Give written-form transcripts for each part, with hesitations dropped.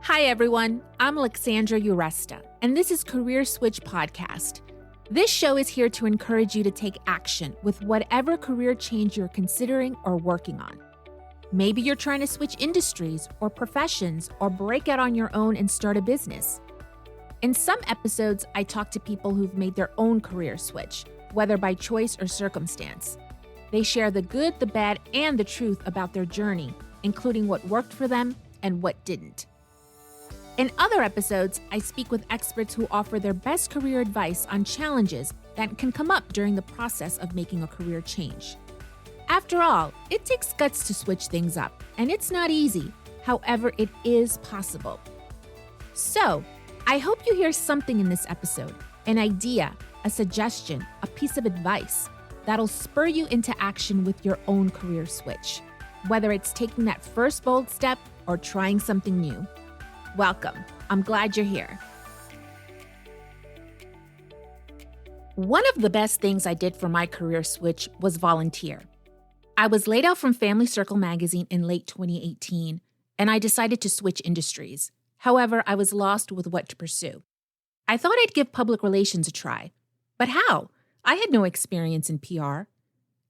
Hi, everyone. I'm Alexandra Uresta, and this is Career Switch Podcast. This show is here to encourage you to take action with whatever career change you're considering or working on. Maybe you're trying to switch industries or professions or break out on your own and start a business. In some episodes, I talk to people who've made their own career switch, whether by choice or circumstance. They share the good, the bad, and the truth about their journey, including what worked for them and what didn't. In other episodes, I speak with experts who offer their best career advice on challenges that can come up during the process of making a career change. After all, it takes guts to switch things up, and it's not easy. However, it is possible. So, I hope you hear something in this episode, an idea, a suggestion, a piece of advice that'll spur you into action with your own career switch, whether it's taking that first bold step or trying something new. Welcome. I'm glad you're here. One of the best things I did for my career switch was volunteer. I was laid out from Family Circle magazine in late 2018, and I decided to switch industries. However, I was lost with what to pursue. I thought I'd give public relations a try. But how? I had no experience in PR.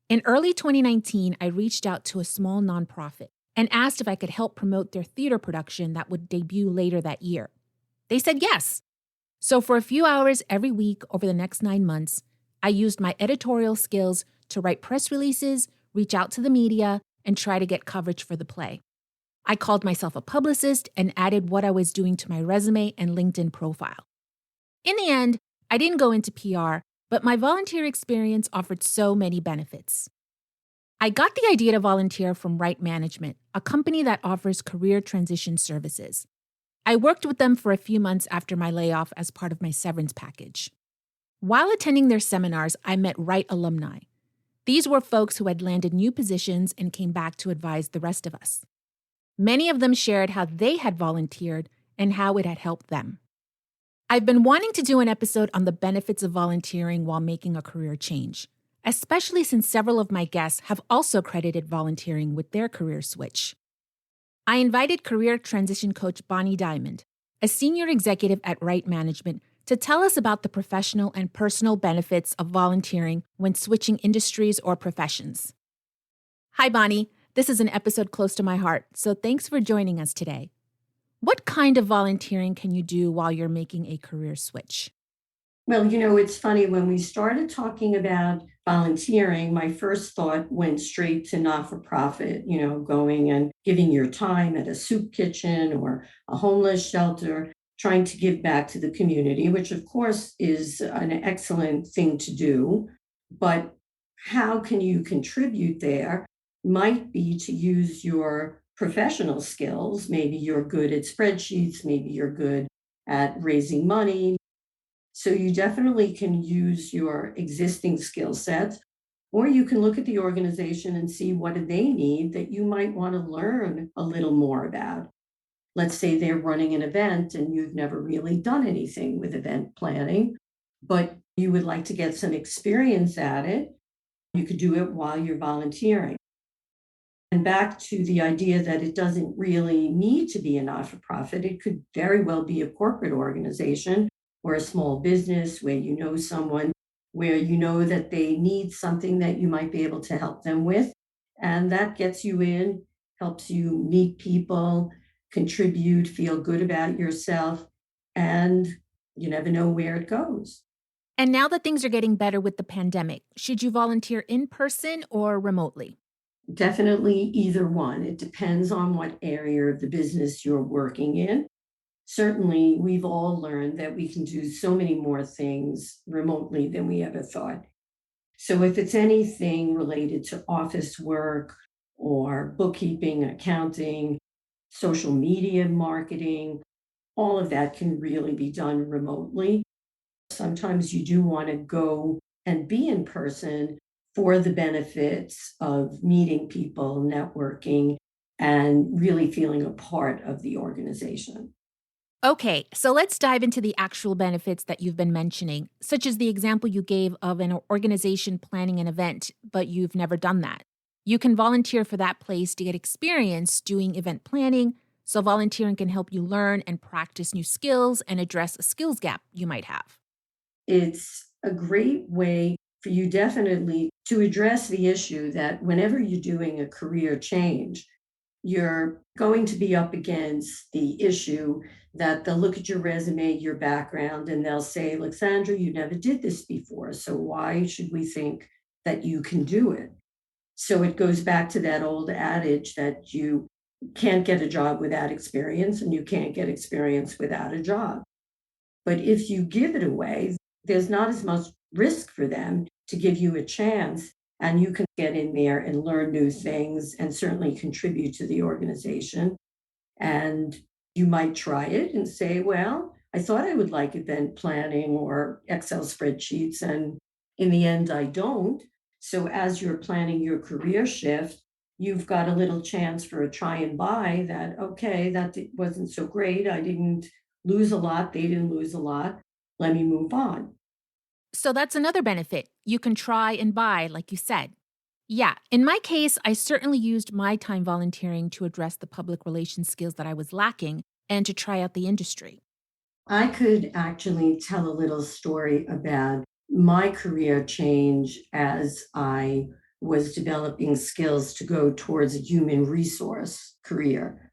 In early 2019, I reached out to a small nonprofit and asked if I could help promote their theater production that would debut later that year. They said yes. So for a few hours every week over the next 9 months, I used my editorial skills to write press releases, reach out to the media, and try to get coverage for the play. I called myself a publicist and added what I was doing to my resume and LinkedIn profile. In the end, I didn't go into PR, but my volunteer experience offered so many benefits. I got the idea to volunteer from Right Management, a company that offers career transition services. I worked with them for a few months after my layoff as part of my severance package. While attending their seminars, I met Right alumni. These were folks who had landed new positions and came back to advise the rest of us. Many of them shared how they had volunteered and how it had helped them. I've been wanting to do an episode on the benefits of volunteering while making a career change, especially since several of my guests have also credited volunteering with their career switch. I invited career transition coach Bonnie Diamond, a senior executive at Right Management, to tell us about the professional and personal benefits of volunteering when switching industries or professions. Hi, Bonnie. This is an episode close to my heart, so thanks for joining us today. What kind of volunteering can you do while you're making a career switch? Well, it's funny, when we started talking about volunteering, my first thought went straight to not-for-profit, going and giving your time at a soup kitchen or a homeless shelter, trying to give back to the community, which of course is an excellent thing to do. But how can you contribute there might be to use your professional skills. Maybe you're good at spreadsheets, maybe you're good at raising money. So you definitely can use your existing skill sets, or you can look at the organization and see what do they need that you might want to learn a little more about. Let's say they're running an event and you've never really done anything with event planning, but you would like to get some experience at it. You could do it while you're volunteering. And back to the idea that it doesn't really need to be a not-for-profit, it could very well be a corporate organization or a small business where you know someone, where you know that they need something that you might be able to help them with. And that gets you in, helps you meet people, contribute, feel good about yourself, and you never know where it goes. And now that things are getting better with the pandemic, should you volunteer in person or remotely? Definitely either one. It depends on what area of the business you're working in. Certainly, we've all learned that we can do so many more things remotely than we ever thought. So if it's anything related to office work or bookkeeping, accounting, social media marketing, all of that can really be done remotely. Sometimes you do want to go and be in person for the benefits of meeting people, networking, and really feeling a part of the organization. Okay, so let's dive into the actual benefits that you've been mentioning, such as the example you gave of an organization planning an event, but you've never done that. You can volunteer for that place to get experience doing event planning, so volunteering can help you learn and practice new skills and address a skills gap you might have. It's a great way for you definitely to address the issue that whenever you're doing a career change, you're going to be up against the issue that they'll look at your resume, your background, and they'll say, Alexandra, you never did this before. So why should we think that you can do it? So it goes back to that old adage that you can't get a job without experience and you can't get experience without a job. But if you give it away, there's not as much risk for them to give you a chance, and you can get in there and learn new things and certainly contribute to the organization. And you might try it and say, well, I thought I would like event planning or Excel spreadsheets, and in the end, I don't. So as you're planning your career shift, you've got a little chance for a try and buy that, okay, wasn't so great. I didn't lose a lot. They didn't lose a lot. Let me move on. So that's another benefit. You can try and buy, like you said. Yeah, in my case, I certainly used my time volunteering to address the public relations skills that I was lacking and to try out the industry. I could actually tell a little story about my career change as I was developing skills to go towards a human resource career.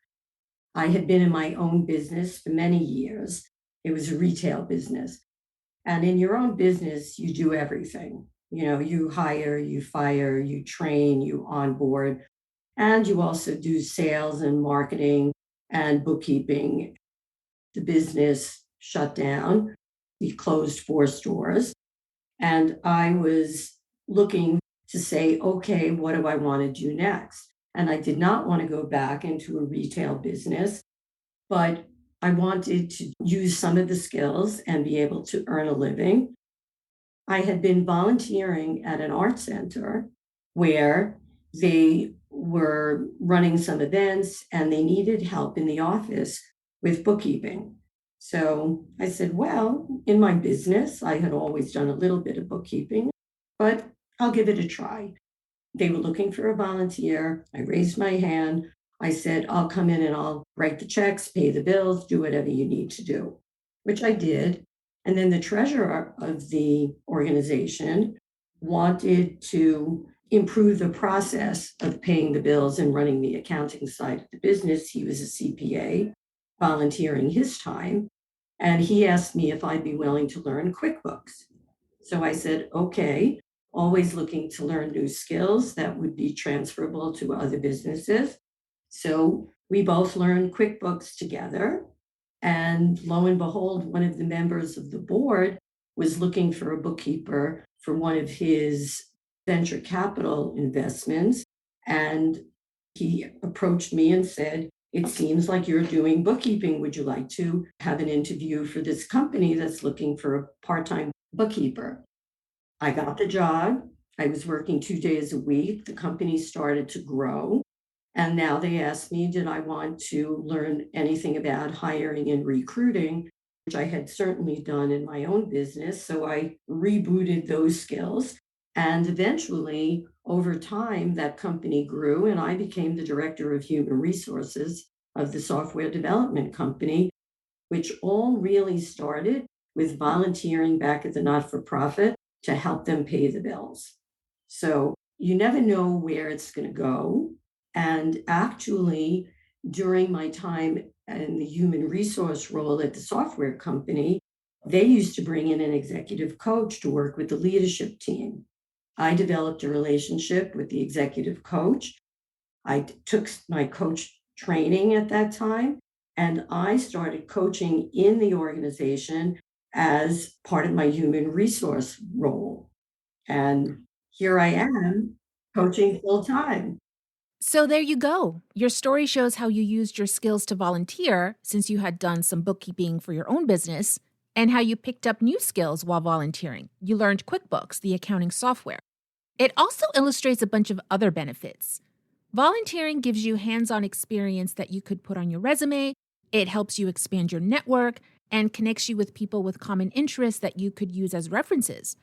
I had been in my own business for many years. It was a retail business. And in your own business, you do everything. You know, you hire, you fire, you train, you onboard, and you also do sales and marketing and bookkeeping. The business shut down. We closed 4 stores. And I was looking to say, okay, what do I want to do next? And I did not want to go back into a retail business, but I wanted to use some of the skills and be able to earn a living. I had been volunteering at an art center where they were running some events and they needed help in the office with bookkeeping. So I said, well, in my business, I had always done a little bit of bookkeeping, but I'll give it a try. They were looking for a volunteer. I raised my hand. I said, I'll come in and I'll write the checks, pay the bills, do whatever you need to do, which I did. And then the treasurer of the organization wanted to improve the process of paying the bills and running the accounting side of the business. He was a CPA, volunteering his time. And he asked me if I'd be willing to learn QuickBooks. So I said, okay, always looking to learn new skills that would be transferable to other businesses. So we both learned QuickBooks together. And lo and behold, one of the members of the board was looking for a bookkeeper for one of his venture capital investments. And he approached me and said, it seems like you're doing bookkeeping. Would you like to have an interview for this company that's looking for a part time bookkeeper? I got the job. I was working 2 days a week. The company started to grow. And now they asked me, did I want to learn anything about hiring and recruiting, which I had certainly done in my own business. So I rebooted those skills. And eventually, over time, that company grew, and I became the director of human resources of the software development company, which all really started with volunteering back at the not for profit to help them pay the bills. So you never know where it's going to go. And actually, during my time in the human resource role at the software company, they used to bring in an executive coach to work with the leadership team. I developed a relationship with the executive coach. I took my coach training at that time, and I started coaching in the organization as part of my human resource role. And here I am coaching full time. So there you go. Your story shows how you used your skills to volunteer since you had done some bookkeeping for your own business, and how you picked up new skills while volunteering. You learned QuickBooks, the accounting software. It also illustrates a bunch of other benefits. Volunteering gives you hands on experience that you could put on your resume. It helps you expand your network and connects you with people with common interests that you could use as references.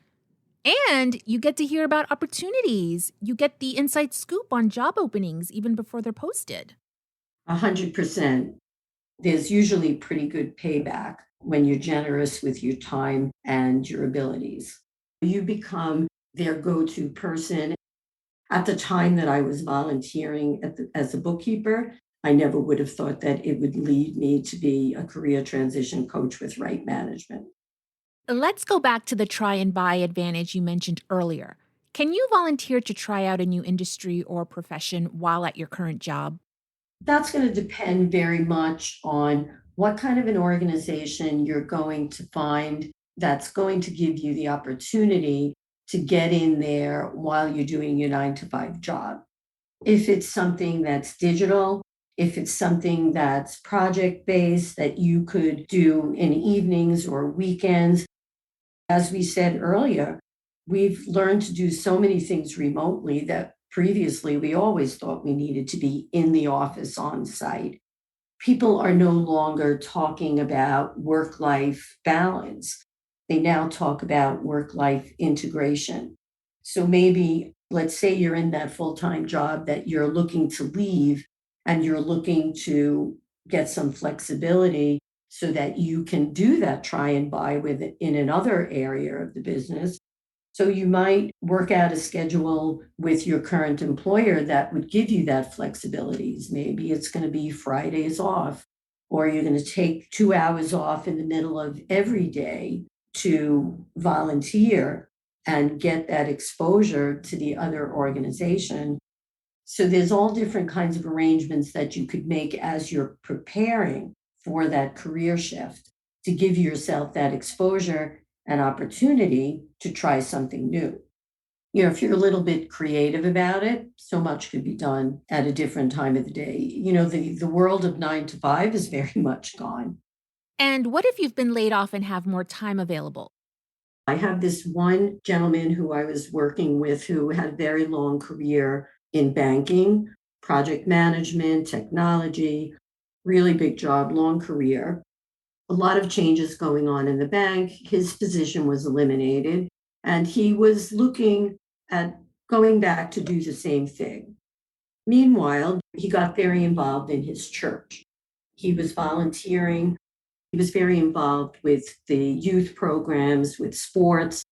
And you get to hear about opportunities. You get the inside scoop on job openings even before they're posted. 100%. There's usually pretty good payback when you're generous with your time and your abilities. You become their go to person. At the time that I was volunteering as a bookkeeper, I never would have thought that it would lead me to be a career transition coach with right management. Let's go back to the try and buy advantage you mentioned earlier. Can you volunteer to try out a new industry or profession while at your current job? That's going to depend very much on what kind of an organization you're going to find that's going to give you the opportunity to get in there while you're doing your 9 to 5 job. If it's something that's digital, if it's something that's project based that you could do in evenings or weekends, as we said earlier, we've learned to do so many things remotely that previously we always thought we needed to be in the office on site. People are no longer talking about work life balance. They now talk about work life integration. So maybe, let's say you're in that full time job that you're looking to leave and you're looking to get some flexibility so that you can do that try and buy with it in another area of the business. So you might work out a schedule with your current employer that would give you that flexibilities. Maybe it's going to be Fridays off, or you're going to take 2 hours off in the middle of every day to volunteer and get that exposure to the other organization. So there's all different kinds of arrangements that you could make as you're preparing for that career shift to give yourself that exposure and opportunity to try something new. If you're a little bit creative about it, so much could be done at a different time of the day. The world of 9 to 5 is very much gone. And what if you've been laid off and have more time available? I have this one gentleman who I was working with who had a very long career in banking, project management, technology, really big job, long career. A lot of changes going on in the bank. His position was eliminated, and he was looking at going back to do the same thing. Meanwhile, he got very involved in his church. He was volunteering. He was very involved with the youth programs, with sports,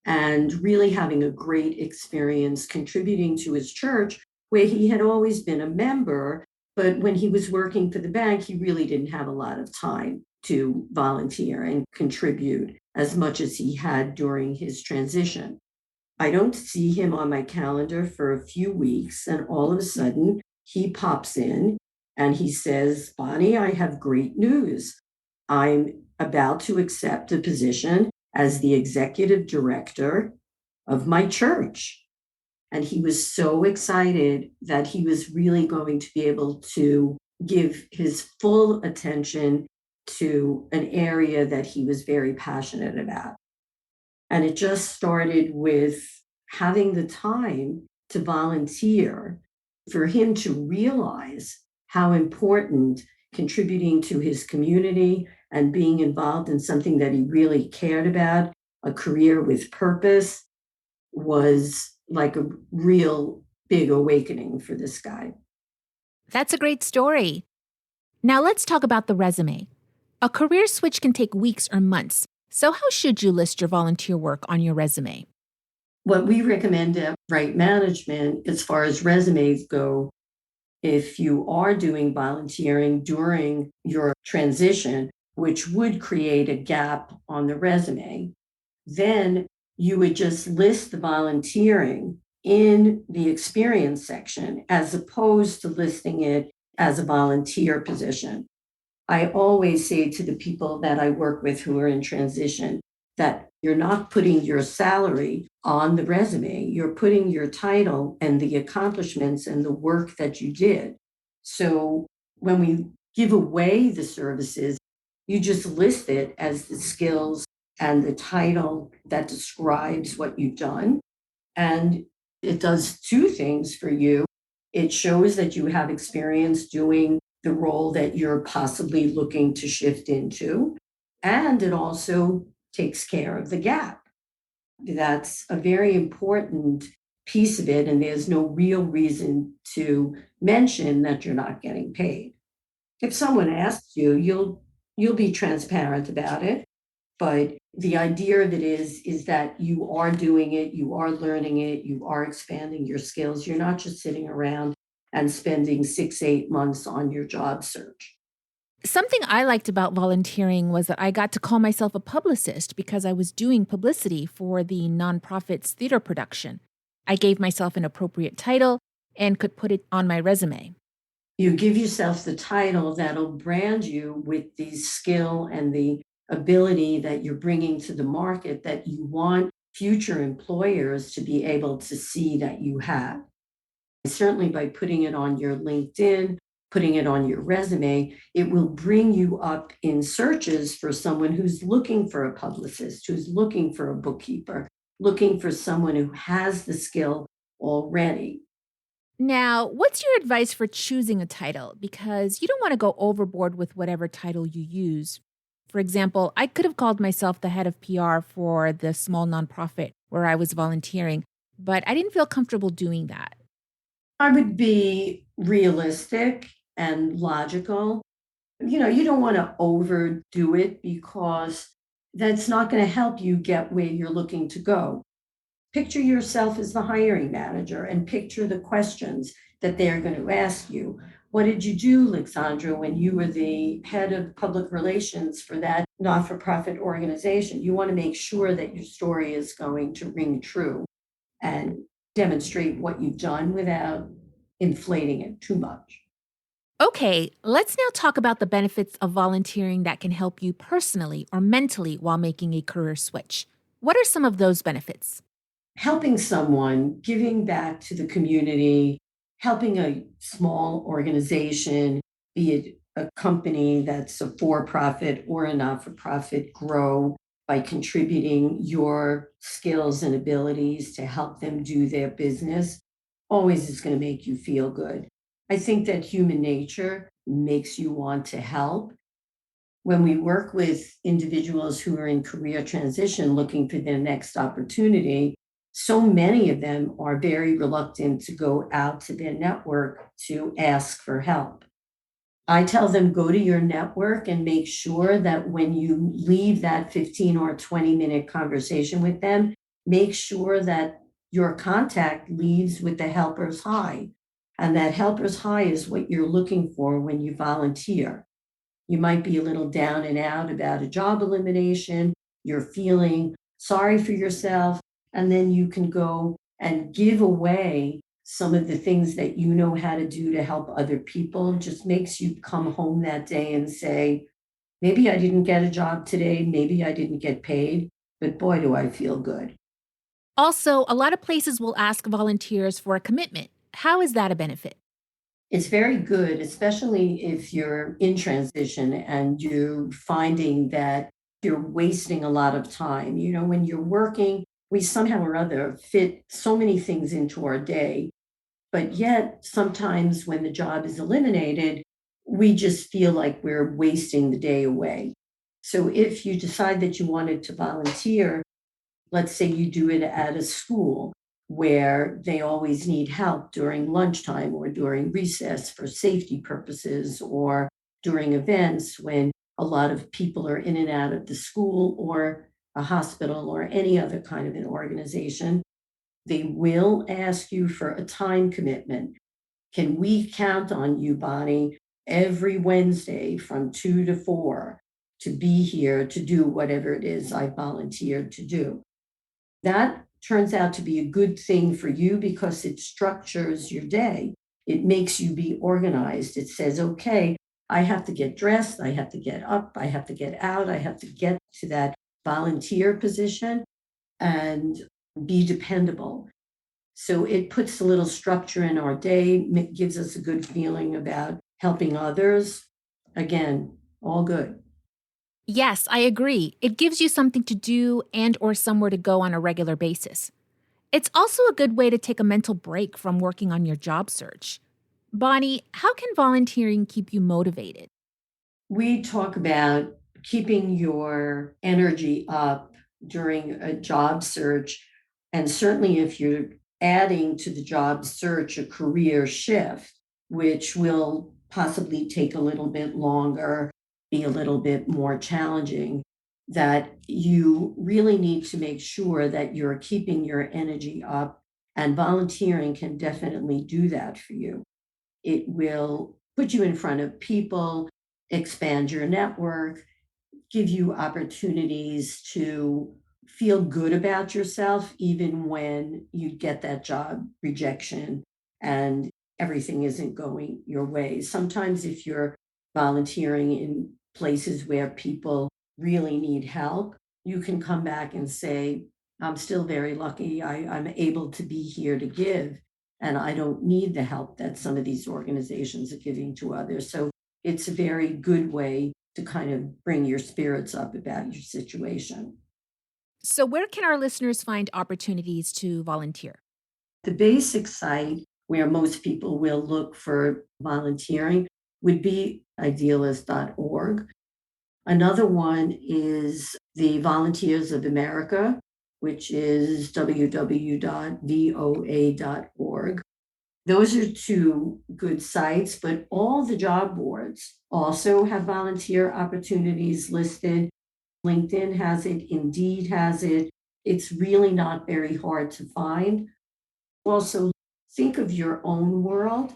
and really having a great experience contributing to his church, where he had always been a member. But when he was working for the bank, he really didn't have a lot of time to volunteer and contribute as much as he had during his transition. I don't see him on my calendar for a few weeks, and all of a sudden he pops in and he says, Bonnie, I have great news. I'm about to accept a position as the executive director of my church. And he was so excited that he was really going to be able to give his full attention to an area that he was very passionate about. And it just started with having the time to volunteer for him to realize how important contributing to his community and being involved in something that he really cared about, a career with purpose, was like a real big awakening for this guy. That's a great story. Now let's talk about the resume. A career switch can take weeks or months. So, how should you list your volunteer work on your resume? What we recommend at Right Management, as far as resumes go, if you are doing volunteering during your transition, which would create a gap on the resume, then you would just list the volunteering in the experience section as opposed to listing it as a volunteer position. I always say to the people that I work with who are in transition that you're not putting your salary on the resume, you're putting your title and the accomplishments and the work that you did. So when we give away the services, you just list it as the skills and the title that describes what you've done. And it does two things for you. It shows that you have experience doing the role that you're possibly looking to shift into. And it also takes care of the gap. That's a very important piece of it, and there's no real reason to mention that you're not getting paid. If someone asks you, you'll be transparent about it, but the idea of it is that you are doing it, you are learning it, you are expanding your skills. You're not just sitting around and spending 6, 8 months on your job search. Something I liked about volunteering was that I got to call myself a publicist because I was doing publicity for the nonprofit's theater production. I gave myself an appropriate title and could put it on my resume. You give yourself the title that'll brand you with the skill and the ability that you're bringing to the market that you want future employers to be able to see that you have. Certainly by putting it on your LinkedIn, putting it on your resume, it will bring you up in searches for someone who's looking for a publicist, who's looking for a bookkeeper, looking for someone who has the skill already. Now, what's your advice for choosing a title? Because you don't want to go overboard with whatever title you use. For example, I could have called myself the head of PR for the small nonprofit where I was volunteering, but I didn't feel comfortable doing that. I would be realistic and logical. You don't want to overdo it because that's not going to help you get where you're looking to go. Picture yourself as the hiring manager and picture the questions that they're going to ask you. What did you do, Alexandra, when you were the head of public relations for that not for profit organization? You want to make sure that your story is going to ring true and demonstrate what you've done without inflating it too much. Okay, let's now talk about the benefits of volunteering that can help you personally or mentally while making a career switch. What are some of those benefits? Helping someone, giving back to the community, helping a small organization, be it a company that's a for profit or a not for profit, grow by contributing your skills and abilities to help them do their business, always is going to make you feel good. I think that human nature makes you want to help. When we work with individuals who are in career transition looking for their next opportunity, so many of them are very reluctant to go out to their network to ask for help. I tell them go to your network and make sure that when you leave that 15 or 20-minute conversation with them, make sure that your contact leaves with the helper's high. And that helper's high is what you're looking for when you volunteer. You might be a little down and out about a job elimination. You're feeling sorry for yourself. And then you can go and give away some of the things that you know how to do to help other people. Just makes you come home that day and say, maybe I didn't get a job today. Maybe I didn't get paid, but boy, do I feel good. Also, a lot of places will ask volunteers for a commitment. How is that a benefit? It's very good, especially if you're in transition and you're finding that you're wasting a lot of time. When you're working, we somehow or other fit so many things into our day, but yet sometimes when the job is eliminated, we just feel like we're wasting the day away. So if you decide that you wanted to volunteer, let's say you do it at a school where they always need help during lunchtime or during recess for safety purposes or during events when a lot of people are in and out of the school or a hospital or any other kind of an organization. They will ask you for a time commitment. Can we count on you, Bonnie, every Wednesday from 2 to 4 to be here to do whatever it is I volunteered to do? That turns out to be a good thing for you because it structures your day. It makes you be organized. It says, okay, I have to get dressed, I have to get up, I have to get out, I have to get to that volunteer position and be dependable. So it puts a little structure in our day, gives us a good feeling about helping others. Again, all good. Yes, I agree. It gives you something to do and or somewhere to go on a regular basis. It's also a good way to take a mental break from working on your job search. Bonnie, how can volunteering keep you motivated? We talk about keeping your energy up during a job search. And certainly if you're adding to the job search a career shift, which will possibly take a little bit longer, be a little bit more challenging, that you really need to make sure that you're keeping your energy up. And volunteering can definitely do that for you. It will put you in front of people, expand your network, give you opportunities to feel good about yourself, even when you get that job rejection and everything isn't going your way. Sometimes, if you're volunteering in places where people really need help, you can come back and say, I'm still very lucky. I'm able to be here to give, and I don't need the help that some of these organizations are giving to others. So it's a very good way to kind of bring your spirits up about your situation. So, where can our listeners find opportunities to volunteer? The basic site where most people will look for volunteering would be idealist.org. Another one is the Volunteers of America, which is www.voa.org. Those are two good sites, but all the job boards also have volunteer opportunities listed. LinkedIn has it, Indeed has it. It's really not very hard to find. Also, think of your own world,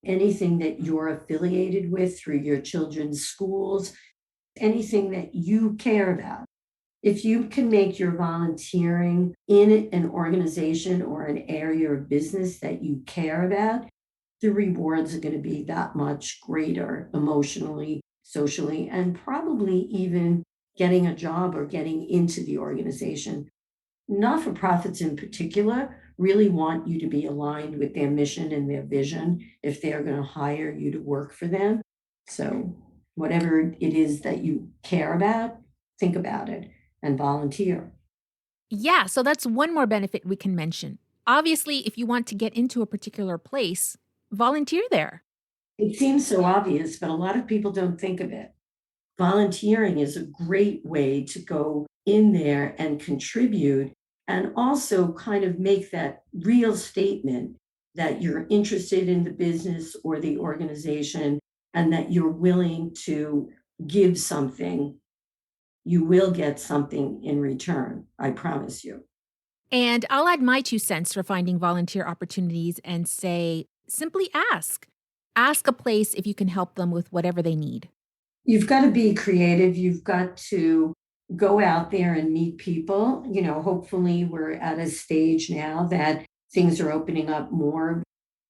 anything that you're affiliated with through your children's schools, anything that you care about. If you can make your volunteering in an organization or an area of business that you care about, the rewards are going to be that much greater emotionally, socially, and probably even getting a job or getting into the organization. Not for profits in particular really want you to be aligned with their mission and their vision if they're going to hire you to work for them. So, whatever it is that you care about, think about it and volunteer. Yeah, so that's one more benefit we can mention. Obviously, if you want to get into a particular place, volunteer there. It seems so obvious, but a lot of people don't think of it. Volunteering is a great way to go in there and contribute and also kind of make that real statement that you're interested in the business or the organization and that you're willing to give something. You will get something in return, I promise you. And I'll add my 2 cents for finding volunteer opportunities and say simply ask. Ask a place if you can help them with whatever they need. You've got to be creative. You've got to go out there and meet people. Hopefully, we're at a stage now that things are opening up more.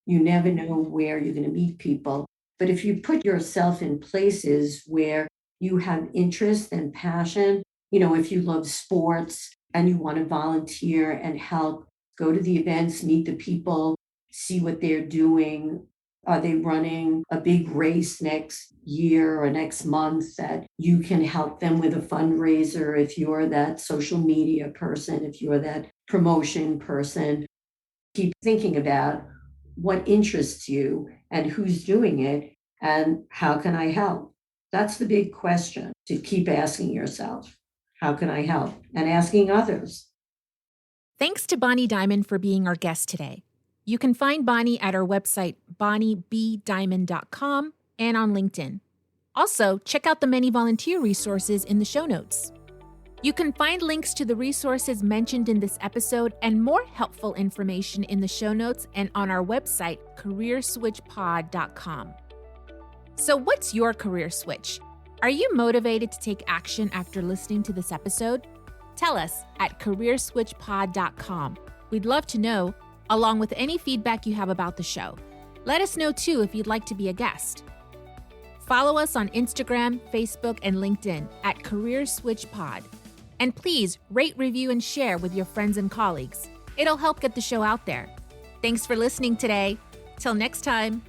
You never know where you're going to meet people. But if you put yourself in places where you have interest and passion, if you love sports and you want to volunteer and help, go to the events, meet the people, see what they're doing. Are they running a big race next year or next month that you can help them with a fundraiser if you're that social media person, if you're that promotion person? Keep thinking about what interests you and who's doing it and how can I help? That's the big question to keep asking yourself. How can I help? And asking others. Thanks to Bonnie Diamond for being our guest today. You can find Bonnie at our website, bonniebdiamond.com, and on LinkedIn. Also, check out the many volunteer resources in the show notes. You can find links to the resources mentioned in this episode and more helpful information in the show notes and on our website, careerswitchpod.com. So, what's your career switch? Are you motivated to take action after listening to this episode? Tell us at careerswitchpod.com. We'd love to know, along with any feedback you have about the show. Let us know too if you'd like to be a guest. Follow us on Instagram, Facebook, and LinkedIn at Career Switch Pod. And please rate, review, and share with your friends and colleagues. It'll help get the show out there. Thanks for listening today. Till next time.